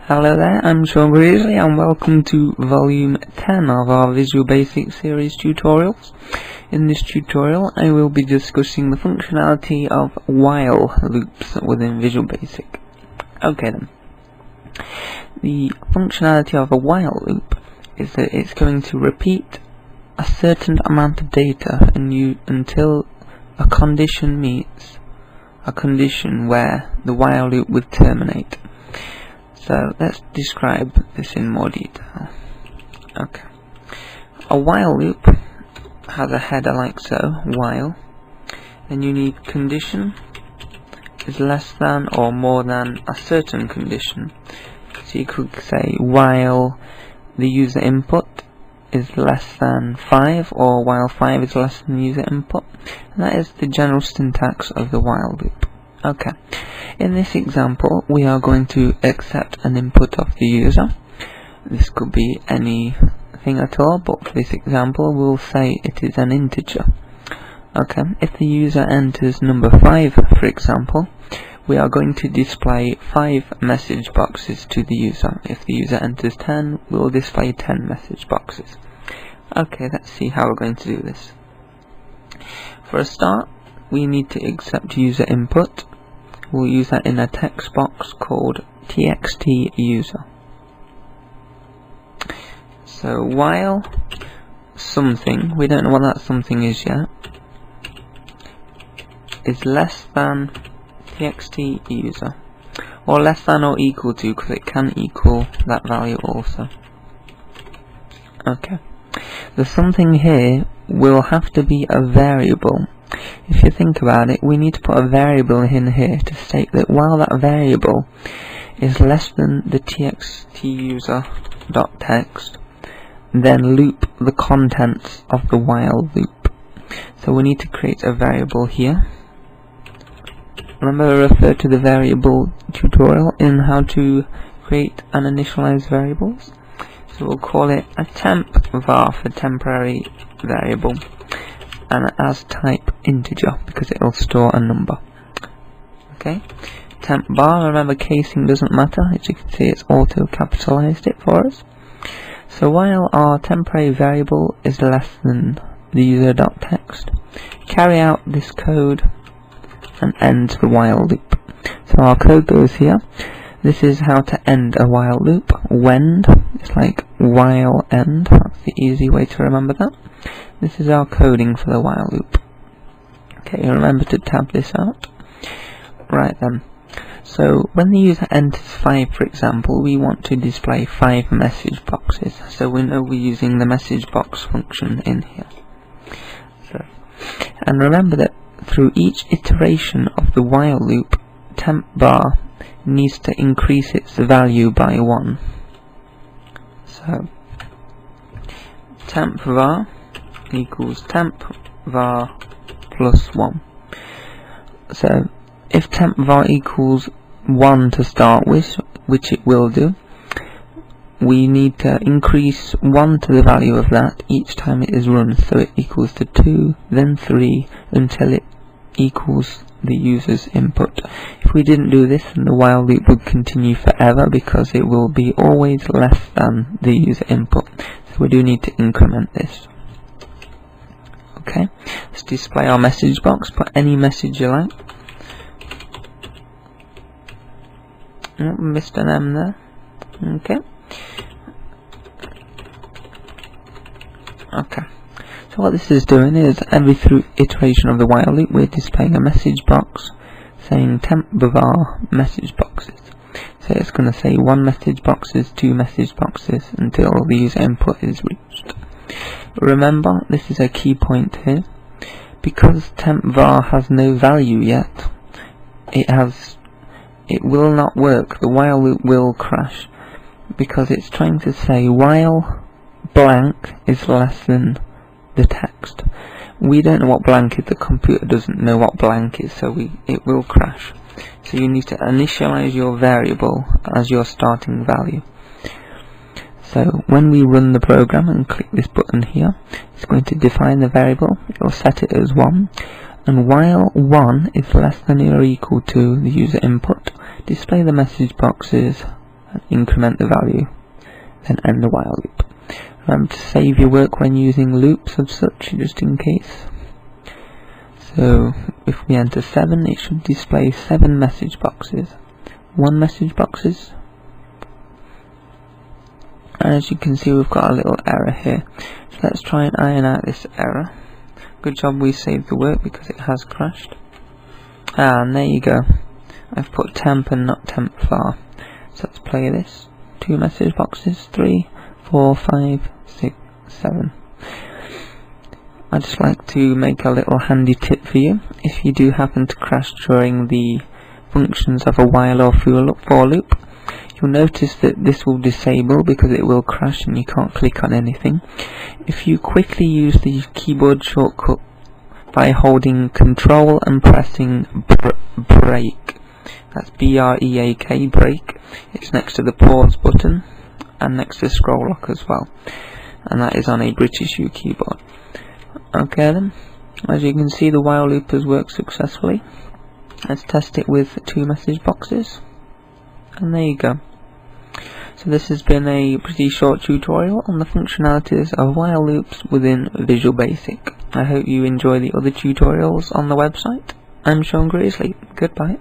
Hello there, I'm Sean Greasley and welcome to volume 10 of our Visual Basic series tutorials. In this tutorial I will be discussing the functionality of while loops within Visual Basic. Okay then. The functionality of a while loop is that it's going to repeat a certain amount of data until a condition meets a condition where the while loop would terminate. So let's describe this in more detail. Okay. A while loop has a header like so, while, then you need condition is less than or more than a certain condition. So you could say while the user input is less than 5 or while 5 is less than the user input. And that is the general syntax of the while loop. Okay. In this example, we are going to accept an input of the user. This could be anything at all, but for this example, we'll say it is an integer. Okay, if the user enters number 5, for example, we are going to display 5 message boxes to the user. If the user enters 10, we'll display 10 message boxes. Okay, let's see how we're going to do this. For a start, we need to accept user input. We'll use that in a text box called txt_user. So while something, we don't know what that something is yet, is less than txt_user, or less than or equal to, because it can equal that value also. Okay, the something here will have to be a variable. If you think about it, we need to put a variable in here to state that while that variable is less than the txt_user.text, then loop the contents of the while loop. So we need to create a variable here. Remember I referred to the variable tutorial in how to create and initialize variables? So we'll call it a temp var for temporary variable, and as type integer because it will store a number. Okay, temp var, remember casing doesn't matter, as you can see it's auto capitalized it for us. So while our temporary variable is less than the user.text, carry out this code and end the while loop. So our code goes here. This is how to end a while loop. Wend, it's like while end, that's the easy way to remember that. This is our coding for the while loop. Okay, remember to tab this out. Right then. So when the user enters 5, for example, we want to display 5 message boxes. So we know we're using the message box function in here. So, and remember that through each iteration of the while loop, temp var needs to increase its value by 1. So temp var equals temp var plus 1. So if temp var equals 1 to start with, which it will do, we need to increase 1 to the value of that each time it is run, so it equals to 2, then 3, until it equals the user's input. If we didn't do this, then the while loop would continue forever because it will be always less than the user input. So we do need to increment this. Okay, let's display our message box. Put any message you like. Oh, missed an M there. Okay. Okay. So what this is doing is every iteration of the while loop we're displaying a message box saying temp var message boxes. So it's going to say 1 message boxes, 2 message boxes until the user input is reached. Remember, this is a key point here. Because temp var has no value yet, it will not work. The while loop will crash because it's trying to say while blank is less than the text. We don't know what blank is, the computer doesn't know what blank is, so it will crash. So you need to initialize your variable as your starting value. So when we run the program and click this button here, it's going to define the variable. It will set it as 1, and while 1 is less than or equal to the user input, display the message boxes and increment the value, then end the while loop. Remember to save your work when using loops of such, just in case. So if we enter 7, it should display 7 message boxes. 1 message boxes. And as you can see, we've got a little error here. So let's try and iron out this error. Good job we saved the work because it has crashed. And there you go. I've put temp and not temp far. So let's play this. 2 message boxes, 3, 4, 5, 6, 7. I'd just like to make a little handy tip for you. If you do happen to crash during the functions of a while or for loop, you'll notice that this will disable because it will crash and you can't click on anything. If you quickly use the keyboard shortcut by holding Control and pressing break, that's B-R-E-A-K, break, it's next to the pause button and next to scroll lock as well, and that is on a British U keyboard. Okay then, as you can see, the while loop has worked successfully. Let's test it with 2 message boxes, and there you go. So this has been a pretty short tutorial on the functionalities of while loops within Visual Basic. I hope you enjoy the other tutorials on the website. I'm Sean Greasley. Goodbye.